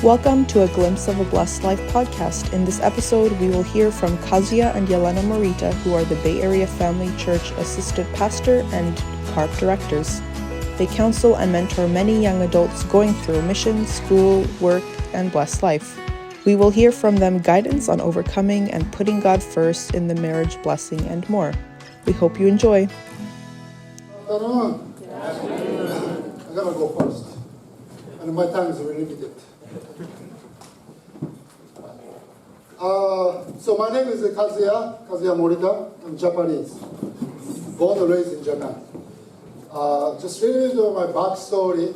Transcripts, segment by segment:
Welcome to a Glimpse of a Blessed Life podcast. In this episode, we will hear from Kazuya and Yelena Morita, who are the Bay Area Family Church Assistant Pastor and CARP Directors. They counsel and mentor many young adults going through mission, school, work, and blessed life. We will hear from them guidance on overcoming and putting God first in the marriage blessing and more. We hope you enjoy. Good afternoon. I'm going to go first. And my time is really limited. So my name is Kazuya Morita. I'm Japanese. Born and raised in Japan. Just a little bit of my backstory.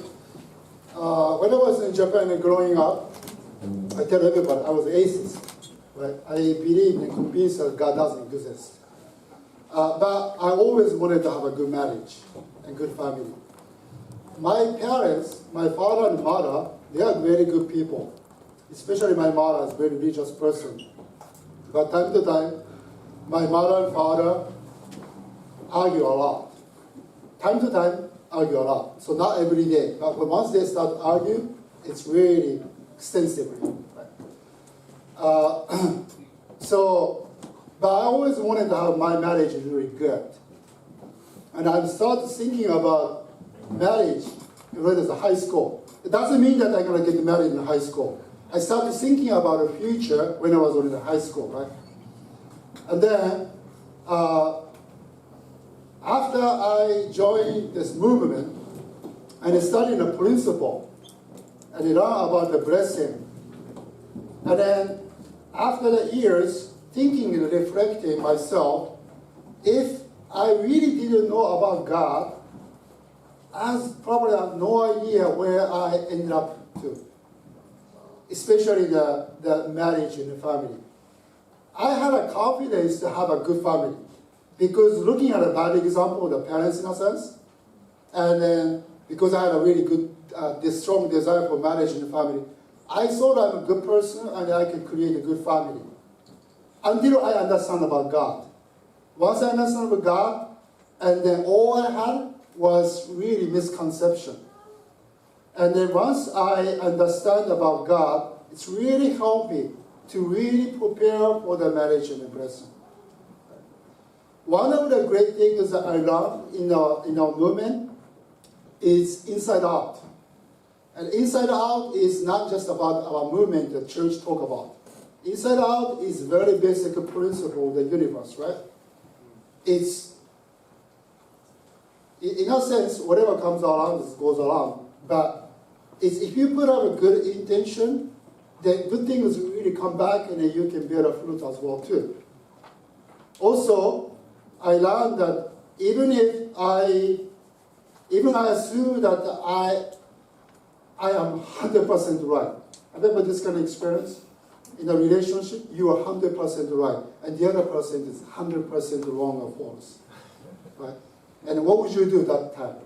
When I was in Japan and growing up, I tell everybody I was an atheist. Right? I believe and convinced that God doesn't exist. But I always wanted to have a good marriage and good family. My parents, my father and mother, they are very good people. Especially my mother is a very religious person. But time to time, my mother and father argue a lot. Time to time, argue a lot. So not every day. But once they start arguing, it's really extensively. Right? But I always wanted to have my marriage really good. And I started thinking about marriage when I was in high school. It doesn't mean that I'm going to get married in high school. I started thinking about the future when I was in high school, right? And then, after I joined this movement, and I studied the principle, and I learned about the blessing. And then, after the years, thinking and reflecting myself, if I really didn't know about God, I probably have no idea where I ended up to, especially the marriage and the family. I had a confidence to have a good family because looking at a bad example of the parents in a sense, and then because I had a really good, this strong desire for marriage and family, I thought I'm a good person and I can create a good family. Until I understand about God. Once I understand about God, and then all I had was really misconception. And then once I understand about God, it's really helped me to really prepare for the marriage and the blessing. One of the great things that I learned in our movement is inside out. And inside out is not just about our movement the church talk about. Inside out is very basic principle of the universe, right? It's, in a sense, whatever comes around goes around. But it's, if you put out a good intention, then good things really come back and then you can bear a fruit as well too. Also, I learned that even I assume that I am 100% right. Have you ever this kind of experience? In a relationship, you are 100% right, and the other person is 100% wrong or false, right? And what would you do at that time?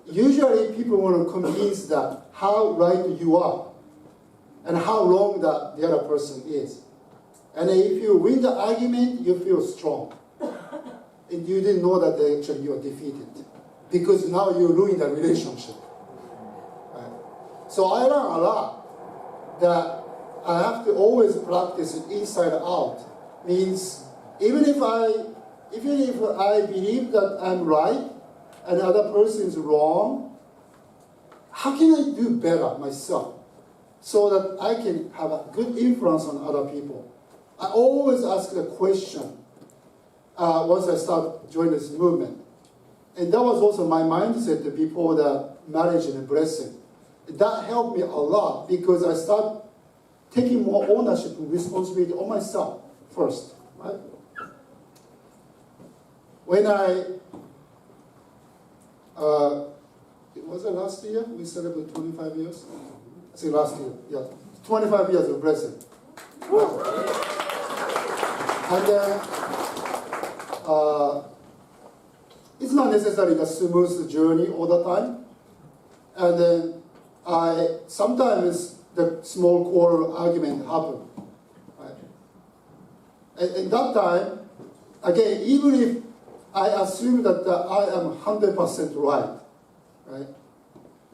Usually, people want to convince that how right you are, and how wrong that the other person is. And if you win the argument, you feel strong, and you didn't know that actually you are defeated, because now you ruined the relationship. Right? So I learned a lot that I have to always practice it inside out. Means even if I believe that I'm right and the other person is wrong, how can I do better myself so that I can have a good influence on other people? I always ask the question once I start joining this movement. And that was also my mindset before the marriage and the blessing. That helped me a lot because I start taking more ownership and responsibility on myself first, right? When was it last year? We celebrated 25 years? I think last year, yeah. 25 years of blessing. And it's not necessarily a smooth journey all the time. And then sometimes the small quarrel argument happened. Right? And in that time, again, even if I assume that I am 100% right?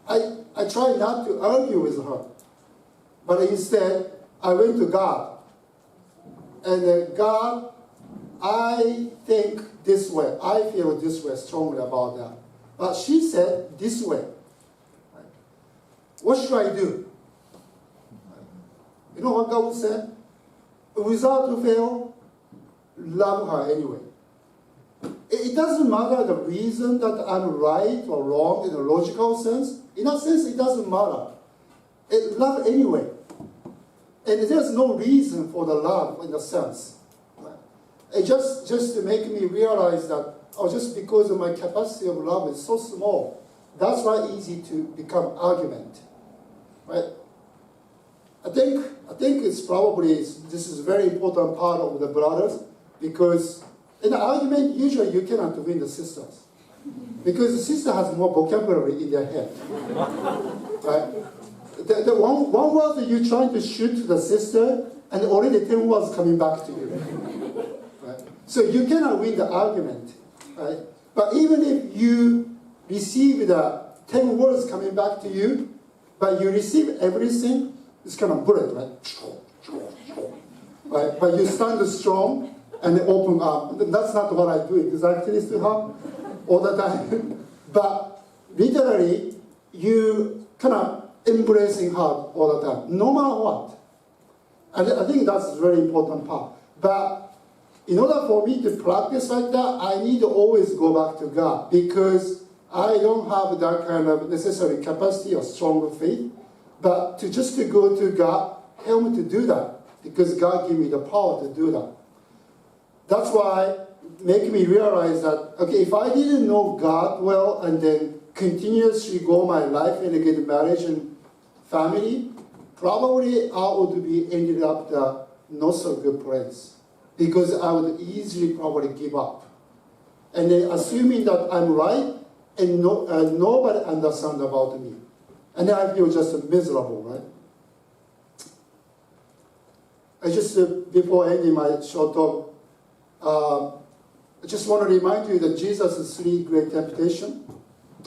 I try not to argue with her. But instead, I went to God. And God, I think this way. I feel this way strongly about that. But she said this way. What should I do? You know what God said? Without fail, love her anyway. It doesn't matter the reason that I'm right or wrong in a logical sense. In that sense, it doesn't matter. Love anyway. And there's no reason for the love in a sense. It just to make me realize that, just because of my capacity of love is so small, that's why it's easy to become argument. Right? I think it's probably, this is a very important part of the brothers, because in an argument, usually you cannot win the sisters. Because the sister has more vocabulary in their head. Right? The one word that you're trying to shoot to the sister, and already 10 words coming back to you. Right? So you cannot win the argument. Right? But even if you receive the 10 words coming back to you, but you receive everything, it's kind of bullet, right? Right? But you stand strong and open up. That's not what I do exactly to her all the time. But literally, you kind of embracing her all the time, no matter what. And I think that's a very important part. But in order for me to practice like that, I need to always go back to God, because I don't have that kind of necessary capacity or strong faith. But to go to God, help me to do that, because God gave me the power to do that. That's why make me realize that, okay, if I didn't know God well and then continuously go my life and get marriage and family, probably I would be ended up the not so good place, because I would easily probably give up. And then assuming that I'm right and nobody understands about me. And then I feel just miserable, right? I just, before ending my short talk, I just want to remind you that Jesus' 3 great temptations.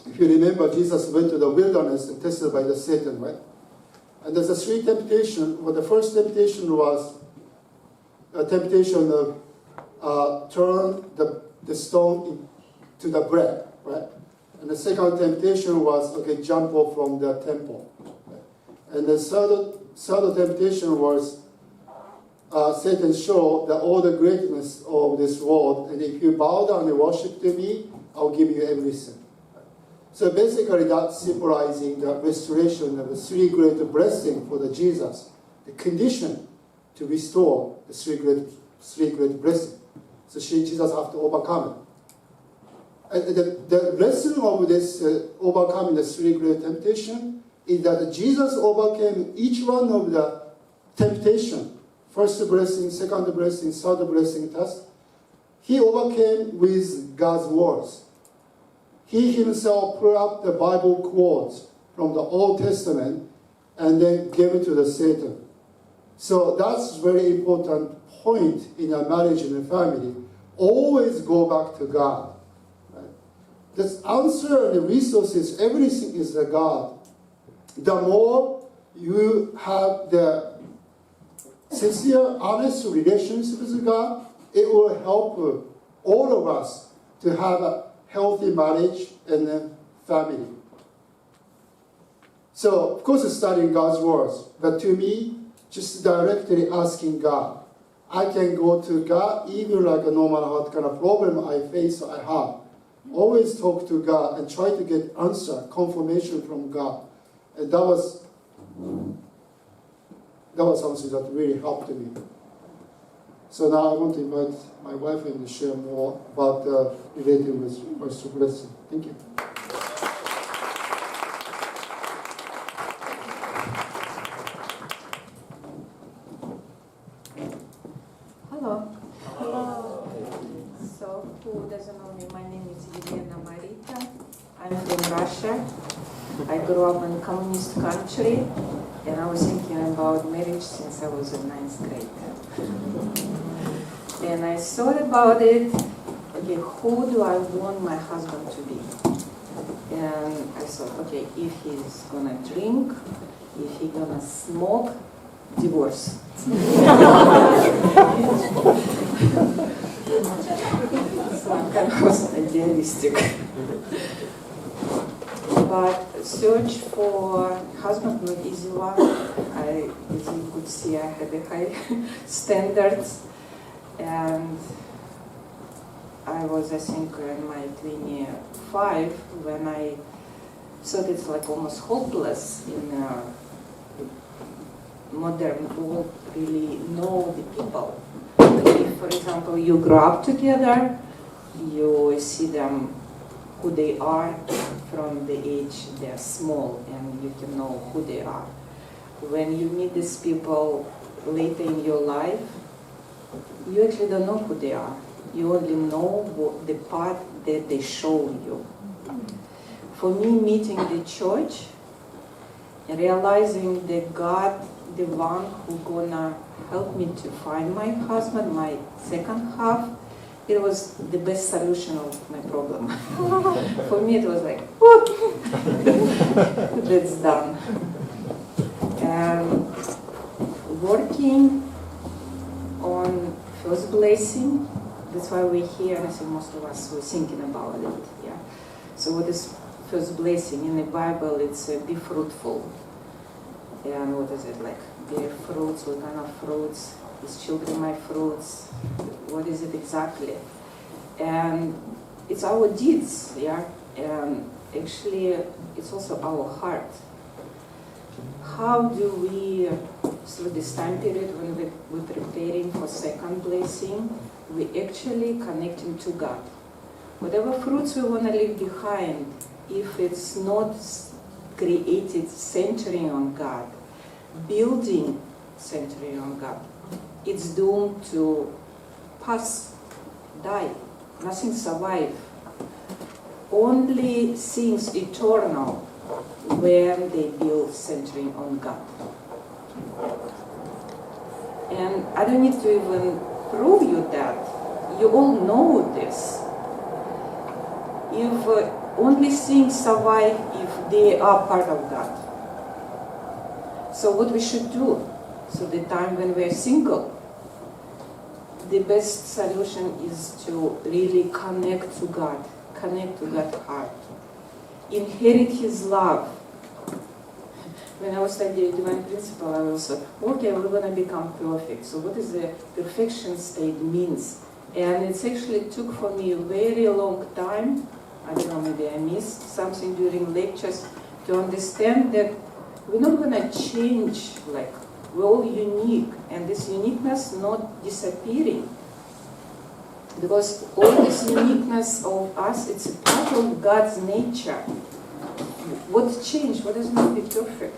If you remember, Jesus went to the wilderness and tested by the Satan, right? And there's a 3 temptations. Well, the first temptation was a temptation of turn the stone into the bread, right? And the second temptation was, okay, jump off from the temple. And the third temptation was, Satan showed that all the greatness of this world, and if you bow down and worship to me, I'll give you everything. So basically that's symbolizing the restoration of the 3 great blessings for the Jesus, the condition to restore the 3 great blessings. So Jesus has to overcome it. And the lesson of this overcoming the 3 great temptations is that Jesus overcame each one of the temptation. First blessing, second blessing, third blessing test. He overcame with God's words. He himself put up the Bible quotes from the Old Testament and then gave it to the Satan. So that's a very important point in a marriage and a family. Always go back to God. The answer, the resources, everything is the God. The more you have the sincere, honest relationship with God, it will help all of us to have a healthy marriage and a family. So, of course, studying God's words, but to me, just directly asking God. I can go to God even like no matter what kind of problem I face or I have. Always talk to God and try to get answer, confirmation from God. And that was something that really helped me. So now I want to invite my wife and to share more about relating with first blessing. Thank you. Hello. Hello. So, who doesn't know me? My name is Yelena Morita. I'm from Russia. I grew up in a communist country, and I was thinking about marriage since I was in 9th grade. And I thought about it, okay, who do I want my husband to be? And I thought, okay, if he's gonna drink, if he's gonna smoke, divorce. So I'm kind of idealistic. But search for husband, not easy one. As you could see, I had a high standards, and I was, I think, in my 25 when I thought it's like almost hopeless in a modern world really know the people. If, for example, you grow up together, you see them who they are from the age they're small, and you can know who they are. When you meet these people later in your life, you actually don't know who they are. You only know the part that they show you. For me, meeting the church and realizing that God, the one who gonna help me to find my husband, my second half, it was the best solution of my problem. For me, it was like, whoop, that's done. And working on first blessing, that's why we're here, and I think most of us were thinking about it. Yeah. So what is first blessing? In the Bible, it's be fruitful. And what is it like? Bear fruits, what kind of fruits? Is children my fruits? What is it exactly? And it's our deeds, yeah? And actually, it's also our heart. How do we, through this time period when we're preparing for second blessing, we actually connecting to God? Whatever fruits we want to leave behind, if it's not created centering on God, building centering on God, it's doomed to pass, die. Nothing survive. Only things eternal when they build centering on God. And I don't need to even prove you that. You all know this. If only things survive if they are part of God. So what we should do? So the time when we're single, the best solution is to really connect to God God's heart, inherit His love. When I was studying Divine Principle, I was like, okay, we're going to become perfect. So what is the perfection state means? And it actually took for me a very long time, I don't know, maybe I missed something during lectures, to understand that we're not going to change, like, we're all unique, and this uniqueness not disappearing. Because all this uniqueness of us, it's a part of God's nature. What changed? What does not be perfect?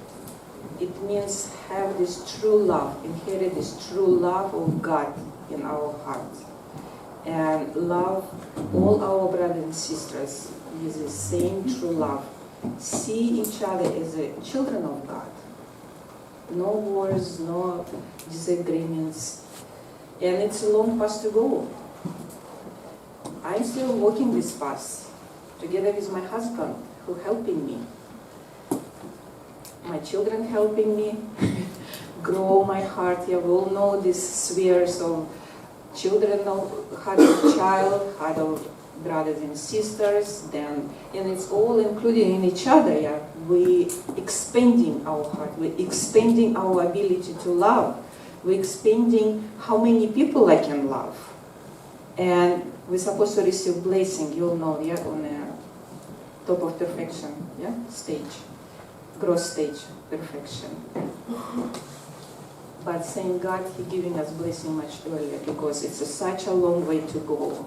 It means have this true love, inherit this true love of God in our hearts. And love all our brothers and sisters with the same true love. See each other as children of God. No wars, no disagreements. And it's a long path to go. I'm still walking this path together with my husband, who helping me. My children helping me grow my heart. Yeah, we all know these spheres of children, heart of child, heart of brothers and sisters, then, and it's all included in each other. Yeah, we expanding our heart, we expanding our ability to love, we expanding how many people I can love, and we're supposed to receive blessing. You'll know, yeah, on the top of perfection, yeah, stage, growth stage, perfection. But thank God He giving us blessing much earlier, because it's such a long way to go.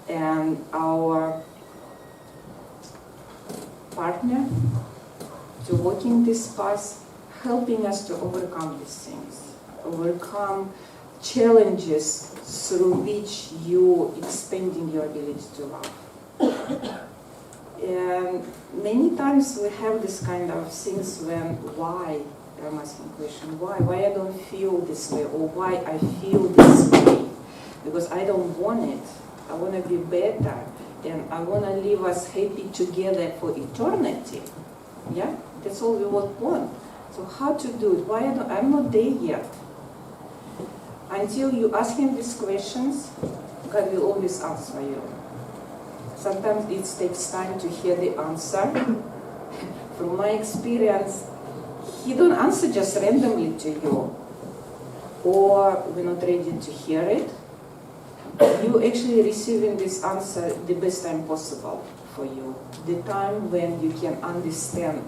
And our partner to walking this path, helping us to overcome these things, overcome challenges through which you expanding your ability to love. And many times we have this kind of things when, why? I'm asking question, why? Why I don't feel this way, or why I feel this way? Because I don't want it. I want to be better, and I want to leave us happy together for eternity. Yeah, that's all we want. So how to do it? Why I'm not there yet. Until you ask him these questions, God will always answer you. Sometimes it takes time to hear the answer. From my experience, he don't answer just randomly to you, or we're not ready to hear it. You actually receiving this answer the best time possible for you, the time when you can understand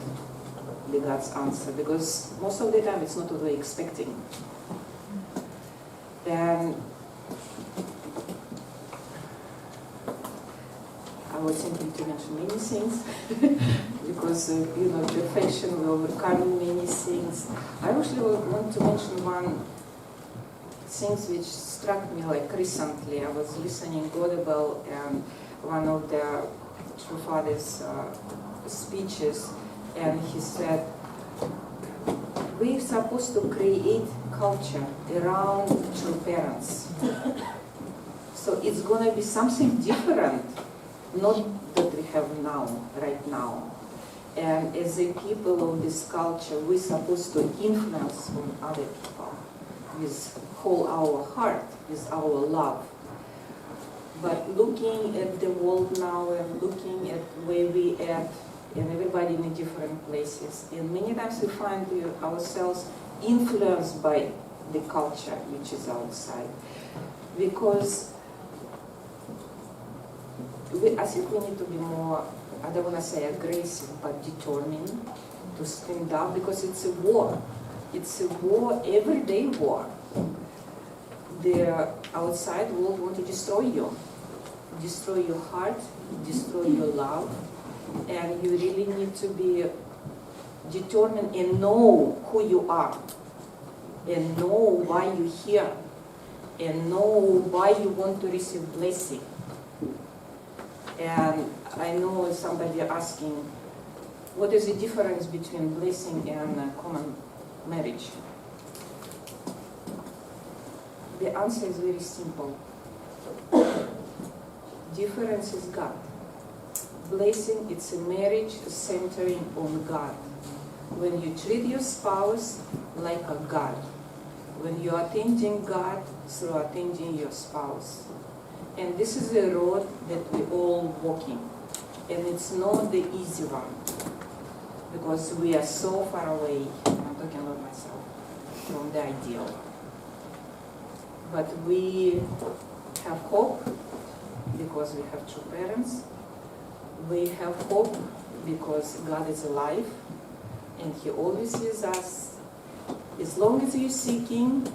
the God's answer, because most of the time it's not what we're expecting. And I was thinking to mention many things because perfection will overcome many things. I actually want to mention one thing which struck me like recently. I was listening to Audible and one of the True Father's speeches, and he said, we're supposed to create culture around true parents. So it's going to be something different, not that we have now, right now. And as a people of this culture, we're supposed to influence on other people with whole our heart, with our love. But looking at the world now and looking at where we at, and everybody in different places, and many times we find ourselves influenced by the culture which is outside. Because I think we need to be more, I don't want to say aggressive, but determined to stand up, because it's a war. It's a war, everyday war. The outside world want to destroy you. Destroy your heart, destroy your love, and you really need to be determined and know who you are, and know why you're here, and know why you want to receive blessing. And I know somebody asking, what is the difference between blessing and common marriage? The answer is very simple. Difference is God. Blessing, it's a marriage centering on God. When you treat your spouse like a God. When you are attending God through attending your spouse. And this is a road that we all walking. And it's not the easy one. Because we are so far away, I'm talking about myself, from the ideal. But we have hope because we have true parents. We have hope because God is alive and He always is us. As long as you're seeking,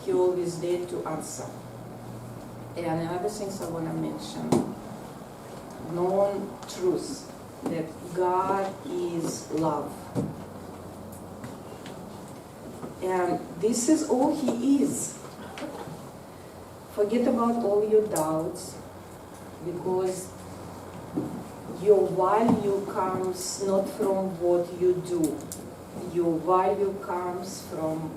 He always there to answer. And another thing I want to mention, known truth, that God is love. And this is all He is. Forget about all your doubts, because your value comes not from what you do. Your value comes from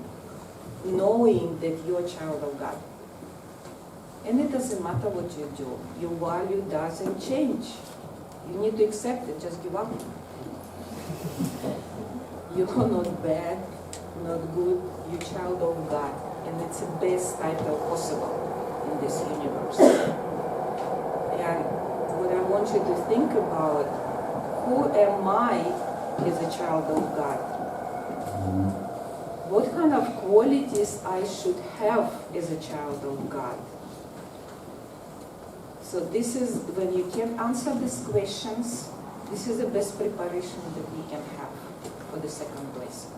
knowing that you're a child of God. And it doesn't matter what you do. Your value doesn't change. You need to accept it, just give up. You're not bad, not good, you're a child of God. And it's the best title possible in this universe. And what I want you to think about, who am I as a child of God? What kind of qualities I should have as a child of God? So this is, when you can answer these questions, this is the best preparation that we can have for the second place.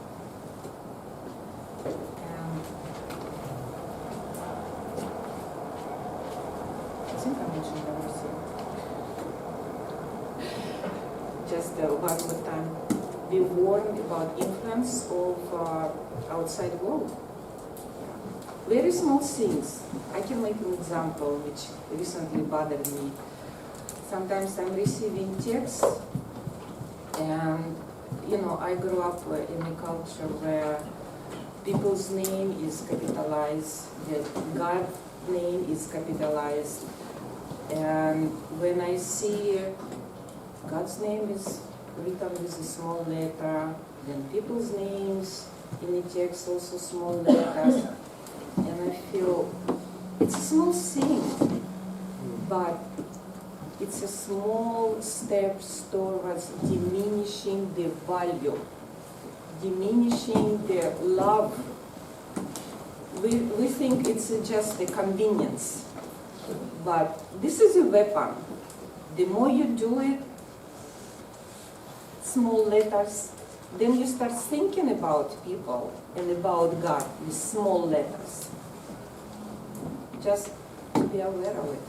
I think I mentioned everything. Just one more time. Be warned about influence of outside world. Very small things. I can make an example which recently bothered me. Sometimes I'm receiving texts, and I grew up in a culture where people's name is capitalized, that God's name is capitalized, and when I see God's name is written with a small letter, then people's names in the text, also small letters. And I feel it's a small thing, but it's a small step towards diminishing the value, diminishing the love. We think it's just a convenience, but this is a weapon. The more you do it, small letters, then you start thinking about people and about God with small letters. Just to be aware of it.